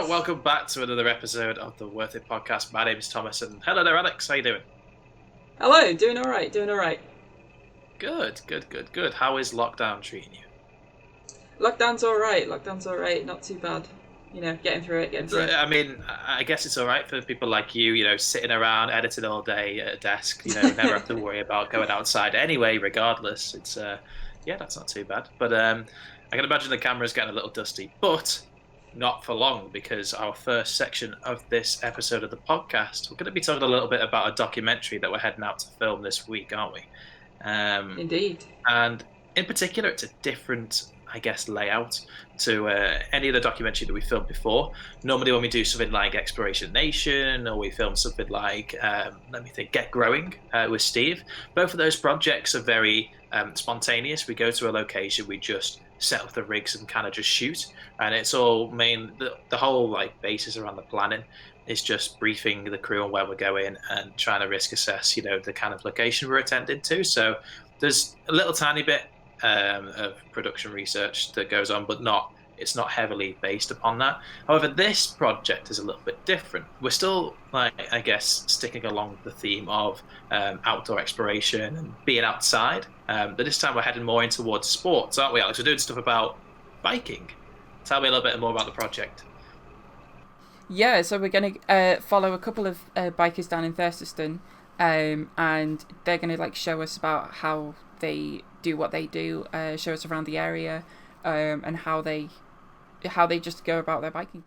welcome back to another episode of the Worthit podcast. My name is Thomas, and hello there, Alex. How you doing? Hello, doing all right. Good. How is lockdown treating you? Lockdown's all right. Not too bad. Getting through it. I mean, I guess it's all right for people like you, sitting around, editing all day at a desk, never have to worry about going outside anyway, regardless. It's, that's not too bad. But I can imagine the camera's getting a little dusty, but not for long, because our first section of this episode of the podcast, we're going to be talking a little bit about a documentary that we're heading out to film this week, aren't we? Indeed. And in particular, it's a different, I guess, layout to any of the documentary that we filmed before. Normally when we do something like Exploration Nation, or we film something like, Get Growing with Steve, both of those projects are very spontaneous. We go to a location, we just set up the rigs and kind of just shoot, and it's all the whole basis around the planning is just briefing the crew on where we're going and trying to risk assess the kind of location we're attending to. So there's a little tiny bit of production research that goes on, but it's not heavily based upon that. However, this project is a little bit different. We're still, I guess, sticking along the theme of outdoor exploration and being outside. But this time we're heading more in towards sports, aren't we, Alex? We're doing stuff about biking. Tell me a little bit more about the project. Yeah, so we're going to follow a couple of bikers down in Thurston, and they're going to show us about how they do what they do, show us around the area, and how they just go about their biking.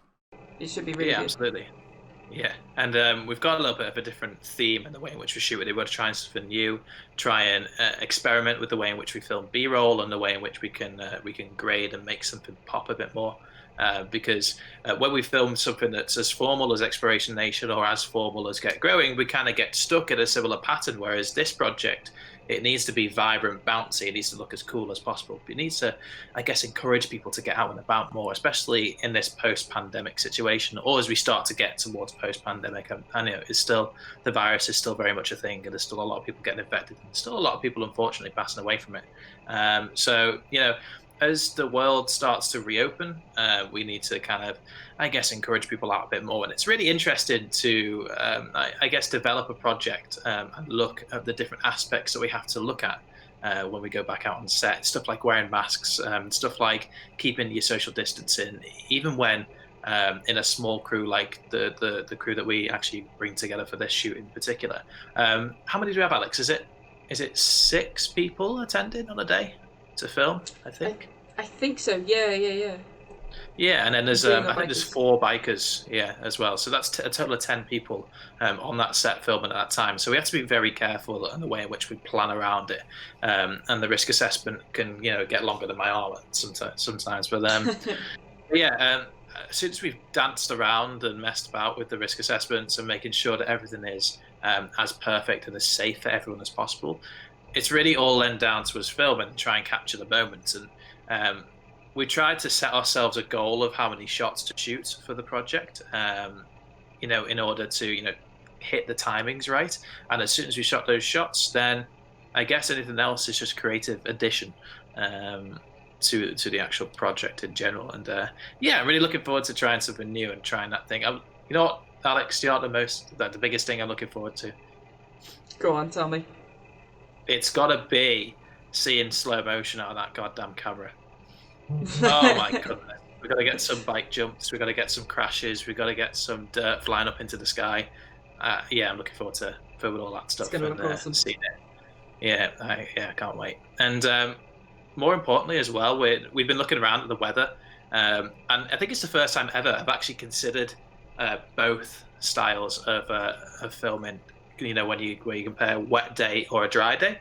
It should be really good. Absolutely. Yeah, and we've got a little bit of a different theme in the way in which we shoot it. We're trying something new, try and experiment with the way in which we film B-roll and the way in which we can grade and make something pop a bit more. Because when we film something that's as formal as Exploration Nation or as formal as Get Growing, we kind of get stuck in a similar pattern, whereas this project, it needs to be vibrant, bouncy, it needs to look as cool as possible. It needs to, I guess, encourage people to get out and about more, especially in this post-pandemic situation, or as we start to get towards post-pandemic. I know the virus is still very much a thing, and there's still a lot of people getting infected, and still a lot of people, unfortunately, passing away from it. As the world starts to reopen, we need to kind of, I guess, encourage people out a bit more. And it's really interesting to, develop a project and look at the different aspects that we have to look at when we go back out on set. Stuff like wearing masks, stuff like keeping your social distancing, even when in a small crew like the crew that we actually bring together for this shoot in particular. How many do we have, Alex? Is it 6 people attending on a day to film, I think? I think so. Yeah. Yeah, and then there's I think there's 4 bikers, as well. So that's a total of 10 people on that set filming at that time. So we have to be very careful in the way in which we plan around it. And the risk assessment can, get longer than my arm sometimes. But as soon as we've danced around and messed about with the risk assessments and making sure that everything is as perfect and as safe for everyone as possible, it's really all then down to us film and try and capture the moments. And we tried to set ourselves a goal of how many shots to shoot for the project, in order to, hit the timings right. And as soon as we shot those shots, then I guess anything else is just creative addition to the actual project in general. And I'm really looking forward to trying something new and trying that thing. You know what, Alex, you know the biggest thing I'm looking forward to? Go on, tell me. It's got to be seeing slow motion out of that goddamn camera. Oh my goodness. We've got to get some bike jumps. We've got to get some crashes. We've got to get some dirt flying up into the sky. I'm looking forward to filming all that stuff. It's going to look awesome. Seeing it. I can't wait. And more importantly as well, we've been looking around at the weather. And I think it's the first time ever I've actually considered both styles of filming. Where you compare wet day or a dry day.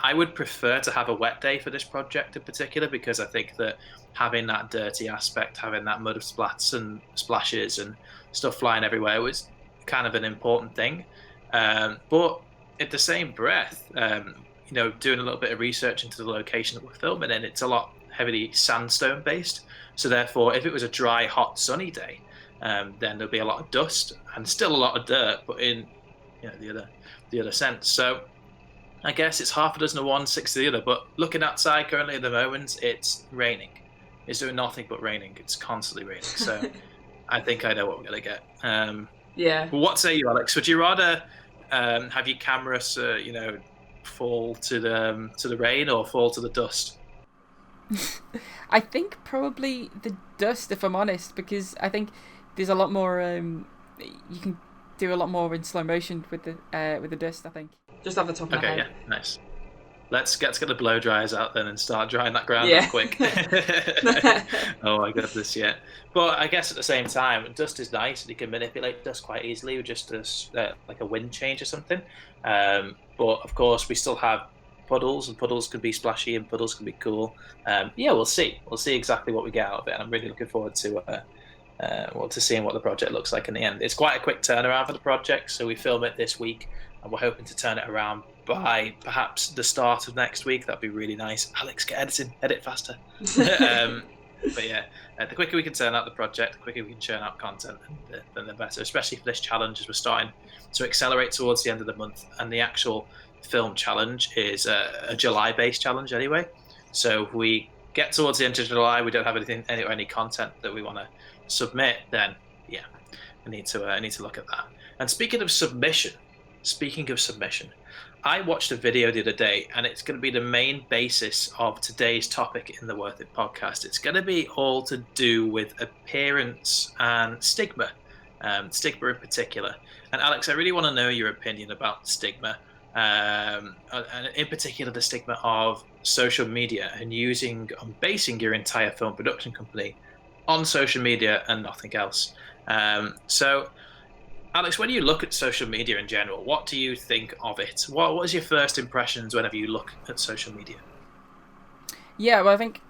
I would prefer to have a wet day for this project in particular, because I think that having that dirty aspect, having that mud of splats and splashes and stuff flying everywhere was kind of an important thing. But at the same breath, doing a little bit of research into the location that we're filming in, it's a lot heavily sandstone based. So therefore, if it was a dry, hot, sunny day, then there'll be a lot of dust and still a lot of dirt, but in the other sense. So I guess it's half a dozen of one, 6 of the other. But looking outside currently at the moment, it's raining. It's doing nothing but raining. It's constantly raining. So I think I know what we're gonna get. Yeah. What say you, Alex? Would you rather have your camera, fall to the rain or fall to the dust? I think probably the dust, if I'm honest, because I think there's a lot more. You can do a lot more in slow motion with the dust. I think. Just off the top of my Okay, head. yeah, nice. Let's get the blow dryers out then and start drying that ground Yeah. up quick. Oh my goodness, yeah. But I guess at the same time, dust is nice and you can manipulate dust quite easily with just like a wind change or something. But of course, we still have puddles, and puddles can be splashy and puddles can be cool. Yeah, we'll see. We'll see exactly what we get out of it, and I'm really looking forward to seeing what the project looks like in the end. It's quite a quick turnaround for the project, so we film it this week, and we're hoping to turn it around by perhaps the start of next week. That'd be really nice. Alex, get editing, edit faster. But yeah, the quicker we can turn out the project, the quicker we can churn out content, then the better, especially for this challenge as we're starting to accelerate towards the end of the month. And the actual film challenge is a July-based challenge anyway. So if we get towards the end of July, we don't have any content that we want to submit, then yeah, I need to look at that. And speaking of submission, I watched a video the other day, and it's going to be the main basis of today's topic in the Worthit podcast. It's going to be all to do with appearance and stigma, stigma in particular. And Alex, I really want to know your opinion about stigma, and in particular the stigma of social media and basing your entire film production company on social media and nothing else. So Alex, when you look at social media in general, what do you think of it? What is your first impressions whenever you look at social media? Yeah, well, I think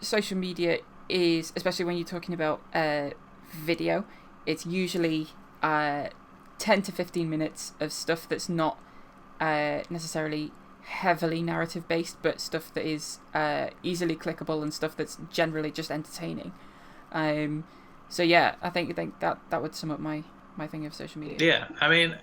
social media is, especially when you're talking about video, it's usually 10 to 15 minutes of stuff that's not necessarily heavily narrative based, but stuff that is easily clickable and stuff that's generally just entertaining. So yeah, I think that would sum up my thing of social media. Yeah, I mean,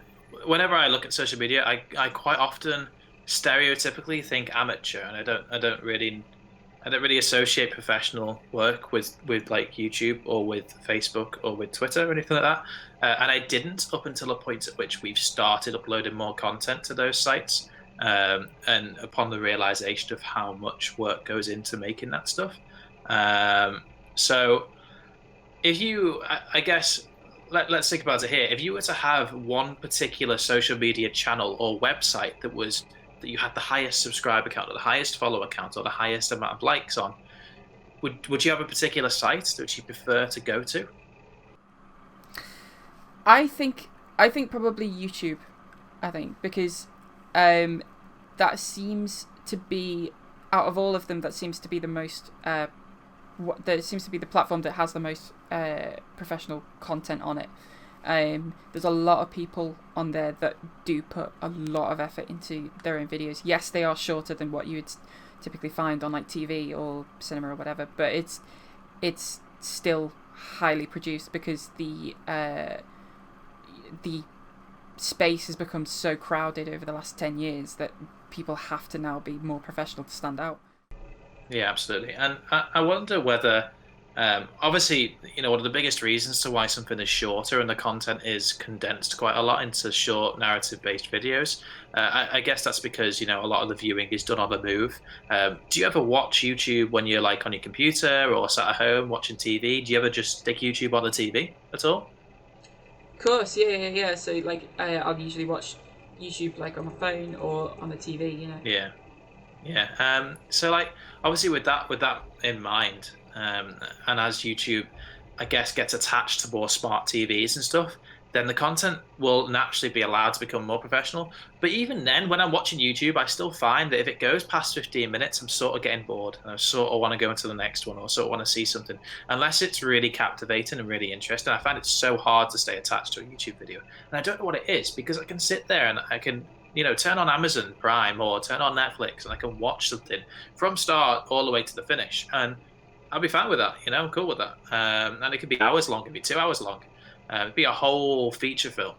whenever I look at social media, I quite often stereotypically think amateur, and I don't really associate professional work with like YouTube or with Facebook or with Twitter or anything like that. And I didn't up until a point at which we've started uploading more content to those sites, and upon the realization of how much work goes into making that stuff. So if you, I guess, let's think about it here. If you were to have one particular social media channel or website that you had the highest subscriber count or the highest follower count or the highest amount of likes on, would you have a particular site that you prefer to go to? I think probably YouTube. I think because that seems to be, out of all of them, that seems to be the most that seems to be the platform that has the most professional content on it. There's a lot of people on there that do put a lot of effort into their own videos. Yes, they are shorter than what you would typically find on like TV or cinema or whatever, but it's still highly produced because the space has become so crowded over the last 10 years that people have to now be more professional to stand out. Yeah, absolutely. And I wonder whether, obviously, one of the biggest reasons to why something is shorter and the content is condensed quite a lot into short narrative-based videos, I guess that's because, a lot of the viewing is done on the move. Do you ever watch YouTube when you're like on your computer or sat at home watching TV? Do you ever just stick YouTube on the TV at all? Of course, yeah. So like, I'll usually watch YouTube like on my phone or on the TV. Yeah. So like, obviously with that in mind, and as YouTube, I guess, gets attached to more smart TVs and stuff, then the content will naturally be allowed to become more professional. But even then, when I'm watching YouTube, I still find that if it goes past 15 minutes, I'm sort of getting bored. And I sort of want to go into the next one or sort of want to see something. Unless it's really captivating and really interesting, I find it so hard to stay attached to a YouTube video. And I don't know what it is, because I can sit there and I can, turn on Amazon Prime or turn on Netflix and I can watch something from start all the way to the finish. And I'll be fine with that, I'm cool with that. And it could be hours long, it could be 2 hours long. It'd be a whole feature film.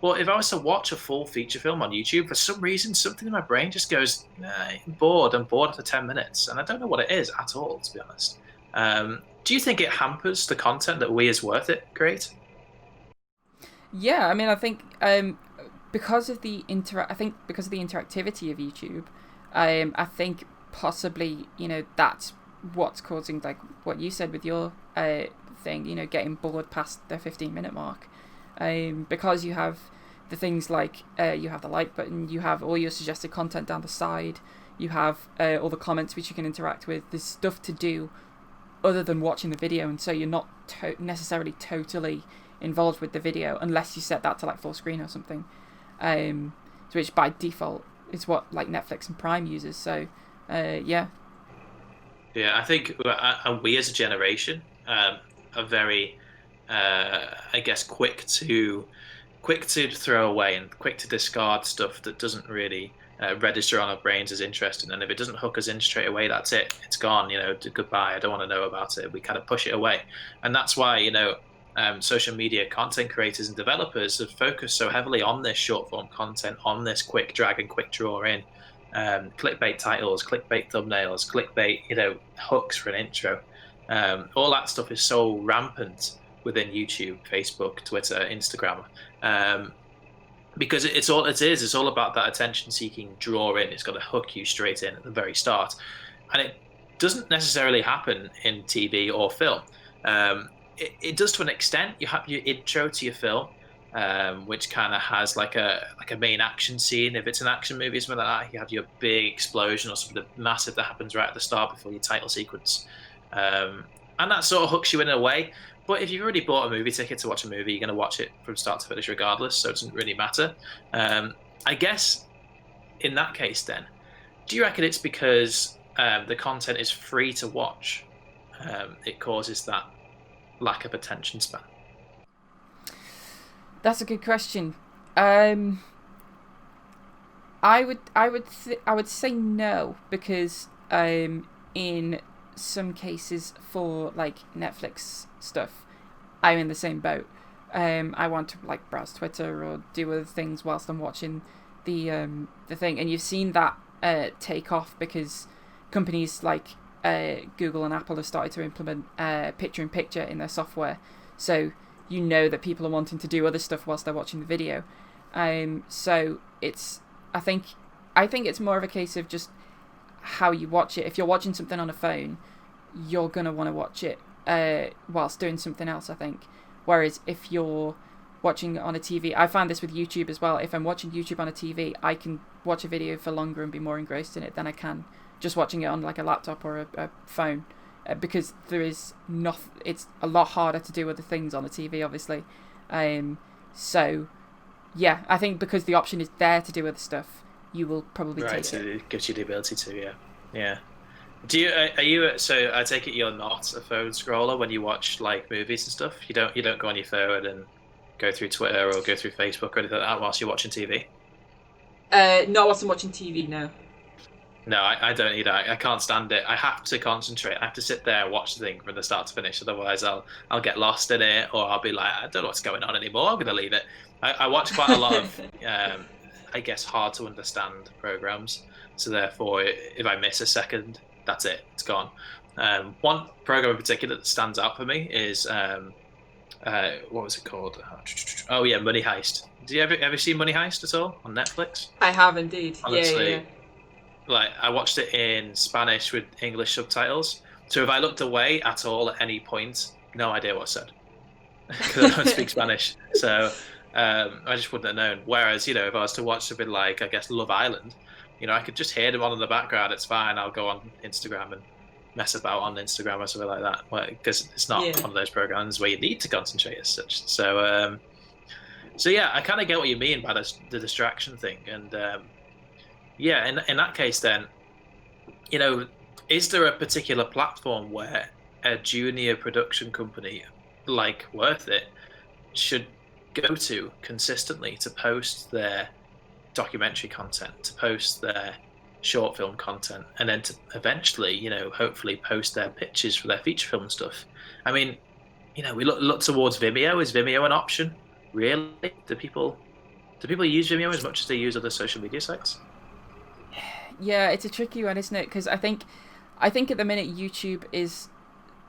But if I was to watch a full feature film on YouTube, for some reason, something in my brain just goes, I'm bored after 10 minutes. And I don't know what it is at all, to be honest. Do you think it hampers the content that we as Worthit create? Yeah, I mean, I think because of the because of the interactivity of YouTube, I think possibly that's what's causing like what you said with your thing. Getting bored past the 15-minute mark, because you have the things like you have the like button, you have all your suggested content down the side, you have all the comments which you can interact with. There's stuff to do other than watching the video, and so you're not necessarily totally involved with the video unless you set that to like full screen or something, which by default is what like Netflix and Prime uses. So yeah. Yeah, I think we as a generation are very, I guess, quick to throw away and quick to discard stuff that doesn't really register on our brains as interesting. And if it doesn't hook us in straight away, that's it. It's gone. Goodbye. I don't want to know about it. We kind of push it away, and that's why social media content creators and developers have focused so heavily on this short form content, on this quick drag and quick draw in, clickbait titles, clickbait thumbnails, clickbait, hooks for an intro. All that stuff is so rampant within YouTube, Facebook, Twitter, Instagram, because it's all it is. It's all about that attention-seeking draw in. It's got to hook you straight in at the very start, and it doesn't necessarily happen in TV or film. It does to an extent. You have your intro to your film, which kind of has like a main action scene. If it's an action movie or something like that, you have your big explosion or something massive that happens right at the start before your title sequence, and that sort of hooks you in a way. But if you've already bought a movie ticket to watch a movie, you're going to watch it from start to finish regardless, so it doesn't really matter. I guess in that case, then, do you reckon it's because the content is free to watch? It causes that lack of attention span. That's a good question. I would say no, because in some cases for like Netflix stuff, I'm in the same boat. I want to like browse Twitter or do other things whilst I'm watching the thing, and you've seen that take off because companies like Google and Apple have started to implement picture-in-picture in their software, so that people are wanting to do other stuff whilst they're watching the video. So I think it's more of a case of just how you watch it. If you're watching something on a phone, you're gonna want to watch it whilst doing something else, I think. Whereas if you're watching on a TV, I find this with YouTube as well. If I'm watching YouTube on a TV, I can watch a video for longer and be more engrossed in it than I can just watching it on like a laptop or a phone, because there is it's a lot harder to do other things on a TV, obviously. So yeah, I think because the option is there to do other stuff, you will probably take so it. It gives you the ability to, yeah. Do you so I take it you're not a phone scroller when you watch like movies and stuff? You don't go on your phone and go through Twitter or go through Facebook or anything like that whilst you're watching TV? No, I wasn't watching TV, no. No, I don't either. I can't stand it. I have to concentrate. I have to sit there and watch the thing from the start to finish. Otherwise, I'll get lost in it, or I'll be like, I don't know what's going on anymore. I'm going to leave it. I watch quite a lot of, I guess, hard to understand programs. So therefore, if I miss a second, that's it. It's gone. One program in particular that stands out for me is what was it called? Oh yeah, Money Heist. Did you ever see Money Heist at all on Netflix? I have indeed. Honestly, yeah. Like I watched it in Spanish with English subtitles. So if I looked away at all at any point, no idea what I said because I don't speak Spanish. So I just wouldn't have known. Whereas if I was to watch something like I guess Love Island, I could just hear them on in the background. It's fine. I'll go on Instagram and mess about on Instagram or something like that because it's not one of those programs where you need to concentrate as such. So yeah, I kind of get what you mean by the distraction thing and. Yeah, in that case, then, is there a particular platform where a junior production company like Worthit should go to consistently to post their documentary content, to post their short film content, and then to eventually, hopefully post their pitches for their feature film stuff? I mean, we look towards Vimeo. Is Vimeo an option? Really? Do people use Vimeo as much as they use other social media sites? Yeah, it's a tricky one, isn't it? Because I think at the minute YouTube is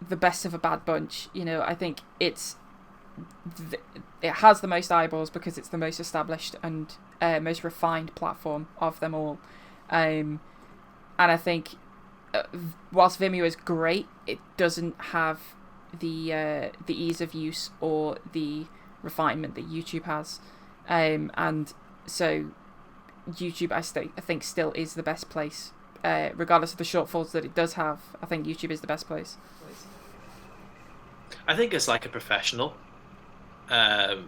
the best of a bad bunch. You know, I think it has the most eyeballs because it's the most established and most refined platform of them all. And I think whilst Vimeo is great, it doesn't have the ease of use or the refinement that YouTube has. And so YouTube, I think, still is the best place. Regardless of the shortfalls that it does have, I think YouTube is the best place. I think it's like a professional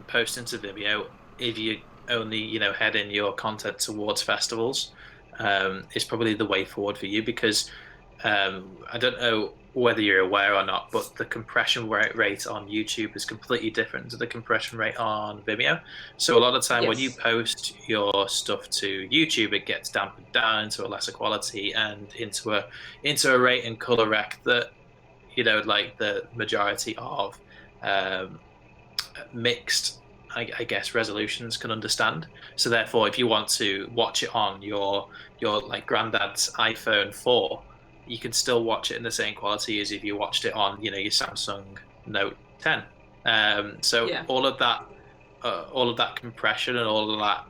posting to Vimeo. If you only heading your content towards festivals, is probably the way forward for you, because I don't know whether you're aware or not, but the compression rate on YouTube is completely different to the compression rate on Vimeo. So a lot of the time when you post your stuff to YouTube, it gets dampened down to a lesser quality and into a rate and color rec that like the majority of mixed I guess resolutions can understand. So therefore, if you want to watch it on your like granddad's iPhone 4, you can still watch it in the same quality as if you watched it on your Samsung Note 10. All of that compression and all of that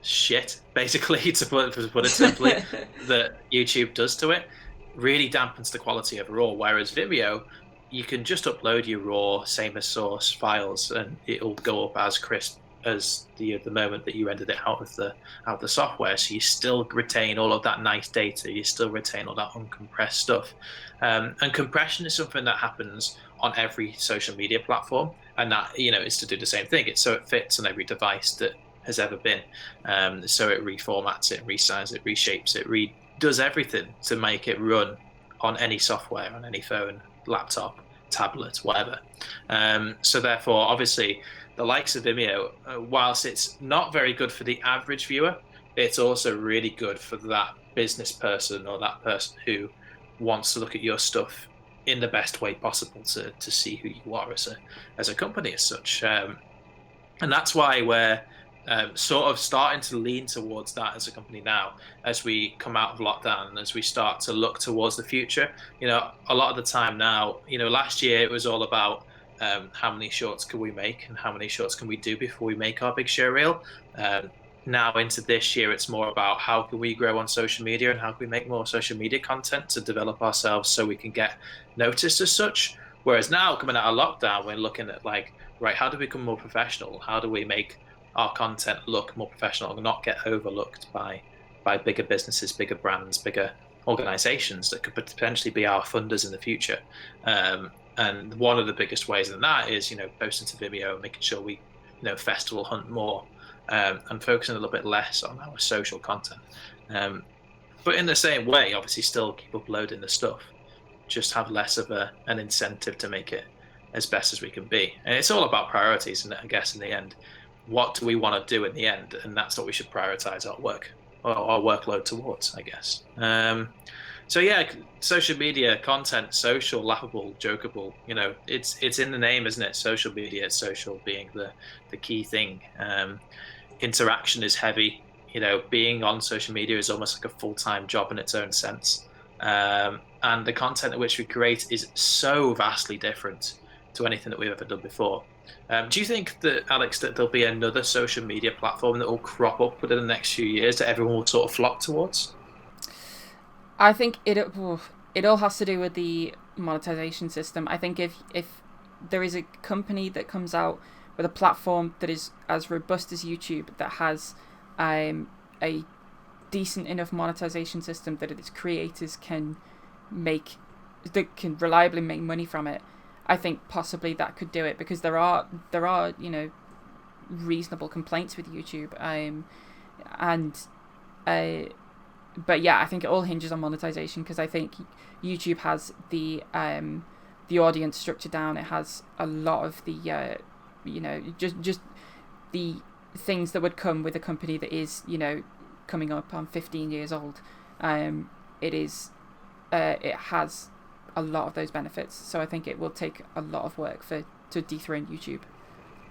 shit, basically, to put it simply, that YouTube does to it, really dampens the quality overall. Whereas Vimeo, you can just upload your raw same as source files and it'll go up as crisp as the moment that you rendered it out of the software. So you still retain all of that nice data, you still retain all that uncompressed stuff. And compression is something that happens on every social media platform, and that is to do the same thing. So it fits on every device that has ever been. So it reformats it, resizes it, reshapes it, does everything to make it run on any software, on any phone, laptop, tablet, whatever. So therefore, obviously, the likes of Vimeo, whilst it's not very good for the average viewer, it's also really good for that business person or that person who wants to look at your stuff in the best way possible to see who you are as a company as such. And that's why we're sort of starting to lean towards that as a company now, as we come out of lockdown, as we start to look towards the future. A lot of the time now, last year it was all about how many shorts can we make and how many shorts can we do before we make our big show reel. Now into this year, it's more about how can we grow on social media and how can we make more social media content to develop ourselves so we can get noticed as such. Whereas now, coming out of lockdown, we're looking at how do we become more professional? How do we make our content look more professional and not get overlooked by bigger businesses, bigger brands, bigger organizations that could potentially be our funders in the future? And one of the biggest ways in that is, posting to Vimeo, making sure we, festival hunt more, and focusing a little bit less on our social content. But in the same way, obviously still keep uploading the stuff, just have less of an incentive to make it as best as we can be. And it's all about priorities, and I guess in the end, what do we want to do in the end? And that's what we should prioritize our workload towards, I guess. So yeah, social media content, social, laughable, jokeable, it's in the name, isn't it? Social media, social being the key thing. Interaction is heavy. Being on social media is almost like a full-time job in its own sense. And the content which we create is so vastly different to anything that we've ever done before. Do you think that, Alex, that there'll be another social media platform that will crop up within the next few years that everyone will sort of flock towards? I think it all has to do with the monetization system. I think if there is a company that comes out with a platform that is as robust as YouTube, that has a decent enough monetization system that its creators can reliably make money from it, I think possibly that could do it, because there are reasonable complaints with YouTube, but yeah, I think it all hinges on monetization, because I think YouTube has the audience structure down. It has a lot of the just the things that would come with a company that is coming up on 15 years old. It has a lot of those benefits, so I think it will take a lot of work to dethrone YouTube.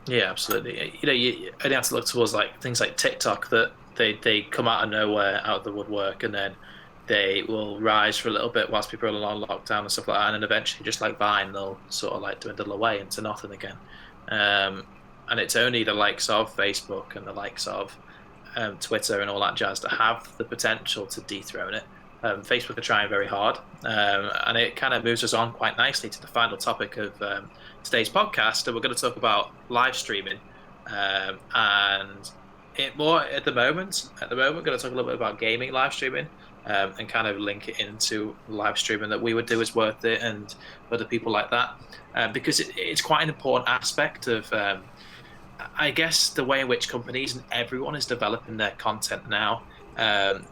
Yeah, absolutely. You only have to look towards things like TikTok, that they come out of nowhere, out of the woodwork, and then they will rise for a little bit whilst people are on lockdown and stuff like that, and then eventually, just like Vine, they'll sort of like dwindle away into nothing again. And it's only the likes of Facebook and the likes of Twitter and all that jazz that have the potential to dethrone it. Facebook are trying very hard, and it kind of moves us on quite nicely to the final topic of today's podcast. And we're going to talk about live streaming, and it more at the moment. We're going to talk a little bit about gaming live streaming, and kind of link it into live streaming that we would do as Worthit and other people like that, because it's quite an important aspect of. I guess the way in which companies and everyone is developing their content now,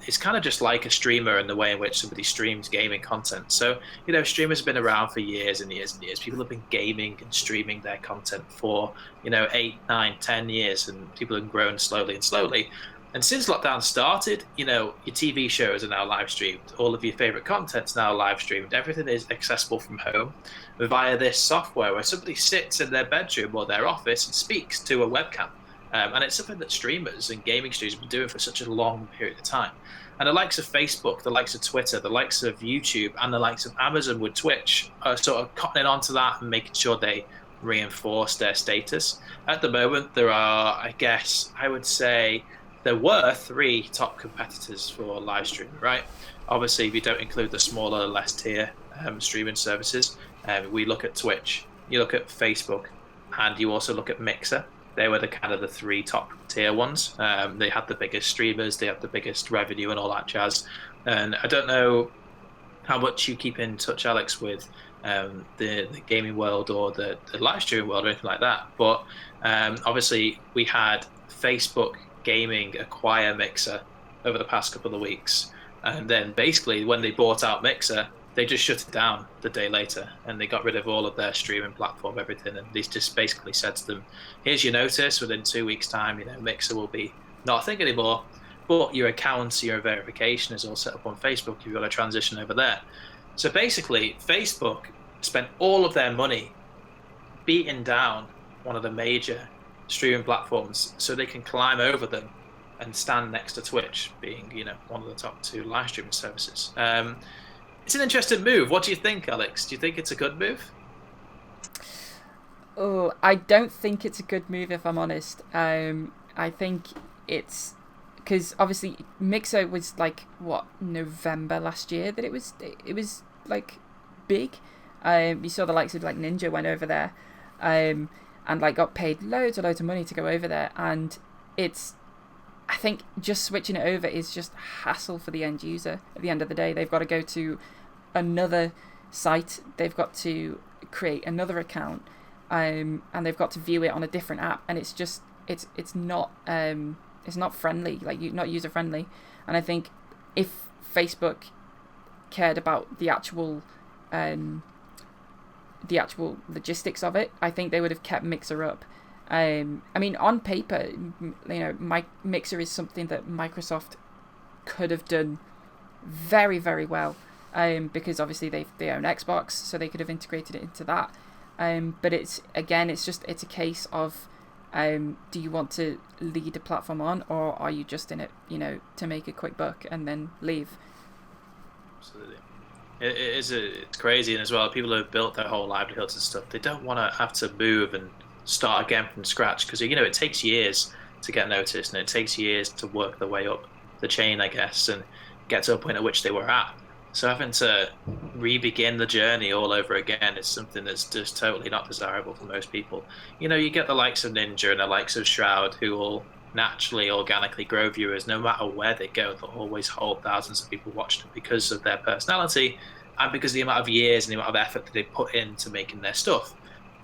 it's kind of just like a streamer and the way in which somebody streams gaming content. So, streamers have been around for years and years and years. People have been gaming and streaming their content for, 8, 9, 10 years, and people have grown slowly and slowly. And since lockdown started, your TV shows are now live streamed. All of your favorite content's now live streamed. Everything is accessible from home via this software where somebody sits in their bedroom or their office and speaks to a webcam. And it's something that streamers and gaming studios have been doing for such a long period of time. And the likes of Facebook, the likes of Twitter, the likes of YouTube, and the likes of Amazon with Twitch are sort of cottoning onto that and making sure they reinforce their status. At the moment, there are, I would say, there were 3 top competitors for live streaming, right? Obviously, if you don't include the smaller, less tier streaming services, we look at Twitch, you look at Facebook, and you also look at Mixer. They were the 3 top tier ones. They had the biggest streamers, they had the biggest revenue and all that jazz. And I don't know how much you keep in touch, Alex, with the gaming world or the live streaming world or anything like that. But obviously, we had Facebook Gaming acquire Mixer over the past couple of weeks, and then basically when they bought out Mixer, they just shut it down the day later, and they got rid of all of their streaming platform, everything, and they just basically said to them, here's your notice, within 2 weeks time Mixer will be not a thing anymore, but your account, your verification is all set up on Facebook if you've got to transition over there. So basically Facebook spent all of their money beating down one of the major streaming platforms so they can climb over them and stand next to Twitch, being one of the top 2 live streaming services. It's an interesting move. What do you think, Alex? Do you think it's a good move? Oh, I don't think it's a good move, if I'm honest. I think it's because obviously Mixer was November last year that it was big. You saw the likes of Ninja went over there. And got paid loads of money to go over there, and I think just switching it over is just hassle for the end user. At the end of the day, they've got to go to another site, they've got to create another account, and they've got to view it on a different app, and it's not friendly, not user friendly. And I think if Facebook cared about the actual logistics of it, I think they would have kept Mixer up. On paper, Mixer is something that Microsoft could have done very, very well, because obviously they own Xbox, so they could have integrated it into that. But it's a case of, do you want to lead a platform on, or are you just in it, to make a quick buck and then leave? Absolutely. It's crazy, and as well, people who have built their whole livelihoods and stuff, they don't want to have to move and start again from scratch, because it takes years to get noticed, and it takes years to work their way up the chain, I guess, and get to a point at which they were at. So having to re-begin the journey all over again is something that's just totally not desirable for most people. You get the likes of Ninja and the likes of Shroud, who will naturally, organically grow viewers no matter where they go. They'll always hold thousands of people watching them because of their personality and because of the amount of years and the amount of effort that they put into making their stuff.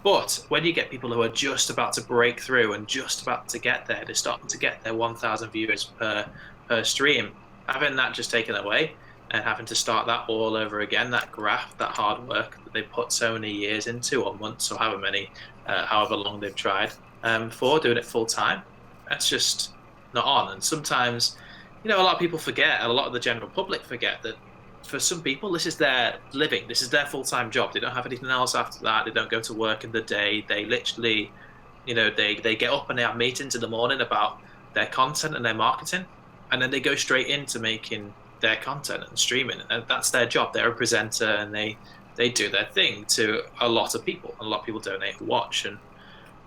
But when you get people who are just about to break through and just about to get there, they're starting to get their 1,000 viewers per stream, having that just taken away and having to start that all over again, that graft, that hard work that they put so many years into, or months, or however long they've tried for doing it full time, that's just not on. And sometimes, a lot of people forget, and a lot of the general public forget, that for some people, this is their living, this is their full-time job. They don't have anything else after that. They don't go to work in the day. They literally, they get up and they have meetings in the morning about their content and their marketing, and then they go straight into making their content and streaming, and that's their job. They're a presenter, and they do their thing to a lot of people. A lot of people donate and watch, and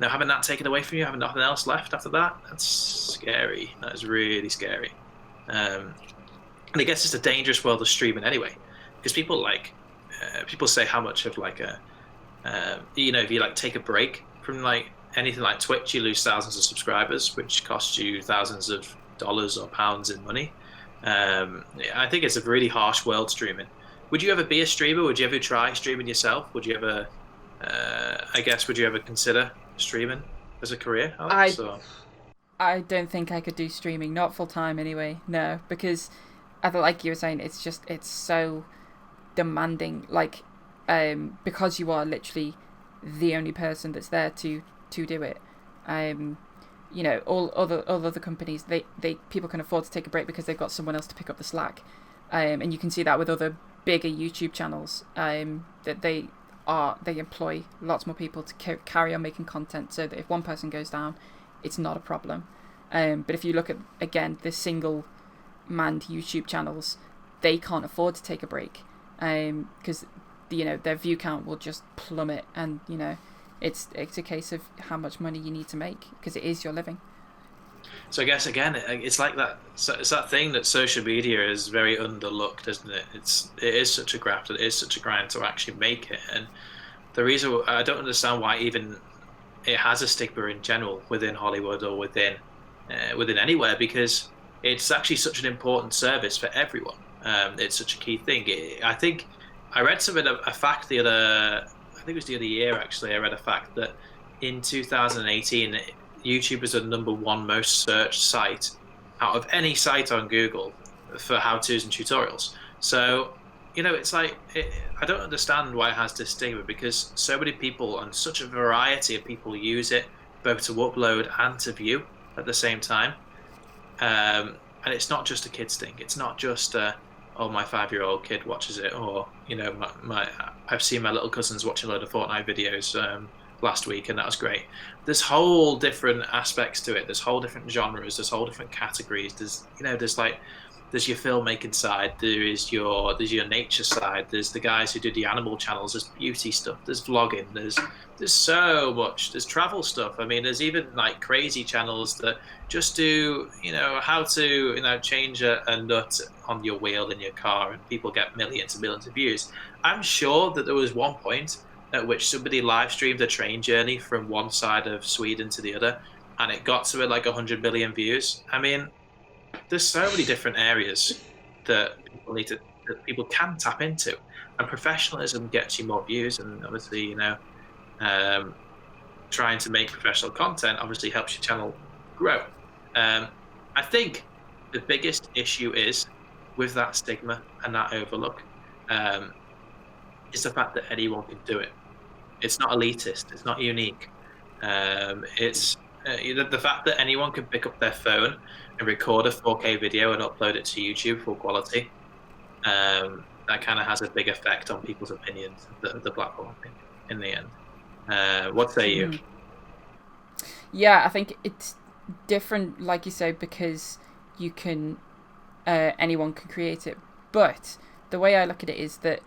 now having that taken away from you, having nothing else left after that, that's scary. That is really scary. And I guess it's a dangerous world of streaming anyway, because people people say how much of like a if you like take a break from like anything like Twitch, you lose thousands of subscribers, which costs you thousands of dollars or pounds in money. I think it's a really harsh world, streaming. Would you ever be a streamer? Would you ever try streaming yourself? Would you ever would you ever consider streaming as a career, Alex? I don't think I could do streaming, not full time anyway. No, because I feel like you were saying, it's so demanding. Like, because you are literally the only person that's there to do it. All other companies, they people can afford to take a break because they've got someone else to pick up the slack. And you can see that with other bigger YouTube channels, that they employ lots more people to carry on making content, so that if one person goes down, it's not a problem. But if you look at, again, the single manned YouTube channels, they can't afford to take a break, because their view count will just plummet, and it's a case of how much money you need to make, because it is your living. So I guess again, it's like that. So it's that thing that social media is very underlooked, isn't it? It is such a graft, it is such a grind to actually make it, and the reason I don't understand why even it has a stigma in general within Hollywood or within anywhere, because it's actually such an important service for everyone. It's such a key thing. I think I read a fact the other year actually. I read a fact that in 2018, YouTube was the #1 most searched site out of any site on Google for how-tos and tutorials. So, it's like, I don't understand why it has this stigma, because so many people and such a variety of people use it both to upload and to view at the same time. And it's not just a kids thing. It's not just my 5-year-old kid watches it, or I've seen my little cousins watching a load of Fortnite videos last week, and that was great. There's whole different aspects to it. There's whole different genres. There's whole different categories. There's your filmmaking side. There's your nature side. There's the guys who do the animal channels. There's beauty stuff. There's vlogging. There's so much. There's travel stuff. I mean, there's even like crazy channels that just do how to change a nut on your wheel in your car, and people get millions and millions of views. I'm sure that there was one point at which somebody live streamed a train journey from one side of Sweden to the other, and it got to like 100 million views. I mean, there's so many different areas that people can tap into, and professionalism gets you more views, and obviously trying to make professional content obviously helps your channel grow. I think the biggest issue is with that stigma and that overlook is the fact that anyone can do it. It's not elitist. It's not unique. It's the fact that anyone can pick up their phone and record a 4K video and upload it to YouTube full quality. That kind of has a big effect on people's opinions of the platform, I think, in the end. What say you? Yeah, I think it's different, like you said, because you can anyone can create it. But the way I look at it is that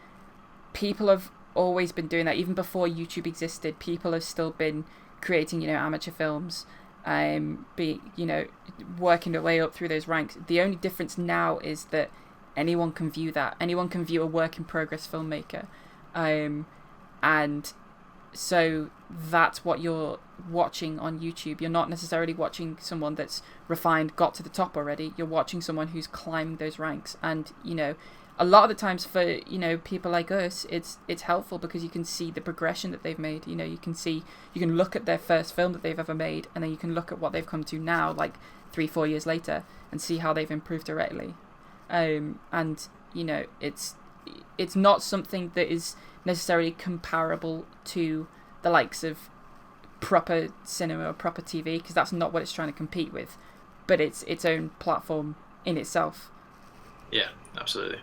people have always been doing that. Even before YouTube existed, people have still been creating amateur films, working their way up through those ranks. The only difference now is that anyone can view that. Anyone can view a work in progress filmmaker, and so that's what you're watching on YouTube. You're not necessarily watching someone that's refined, got to the top already. You're watching someone who's climbing those ranks, and a lot of the times for people like us, it's helpful because you can see the progression that they've made. You can look at their first film that they've ever made, and then you can look at what they've come to now, like 3-4 years later, and see how they've improved directly. And it's not something that is necessarily comparable to the likes of proper cinema or proper TV, because that's not what it's trying to compete with, but it's its own platform in itself. Yeah, absolutely.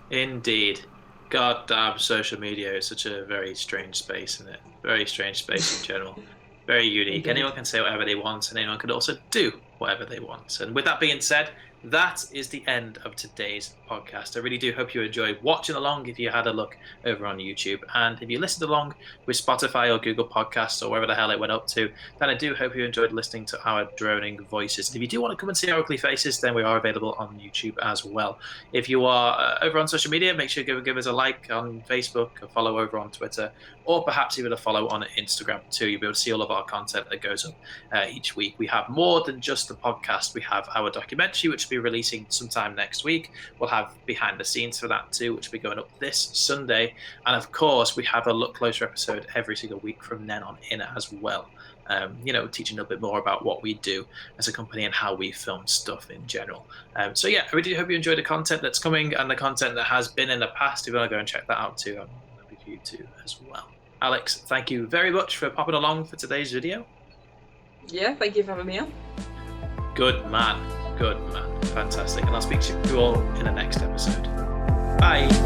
Indeed. God damn, social media is such a very strange space, isn't it? Very strange space in general. Very unique. Indeed. Anyone can say whatever they want, and anyone can also do whatever they want. And with that being said, that is the end of today's podcast. I really do hope you enjoyed watching along if you had a look over on YouTube. And if you listened along with Spotify or Google Podcasts or wherever the hell it went up to, then I do hope you enjoyed listening to our droning voices. And if you do want to come and see our ugly faces, then we are available on YouTube as well. If you are over on social media, make sure you give us a like on Facebook, a follow over on Twitter, or perhaps even a follow on Instagram too. You'll be able to see all of our content that goes up each week. We have more than just the podcast. We have our documentary, which will be releasing sometime next week. We'll have behind the scenes for that too, which will be going up this Sunday. And of course, we have a Look Closer episode every single week from then on in as well. Teaching a little bit more about what we do as a company and how we film stuff in general. So yeah, I really hope you enjoy the content that's coming and the content that has been in the past. If you want to go and check that out too, I'm happy for you too as well. Alex, thank you very much for popping along for today's video. Yeah, thank you for having me on. Good man. Fantastic. And I'll speak to you all in the next episode. Bye.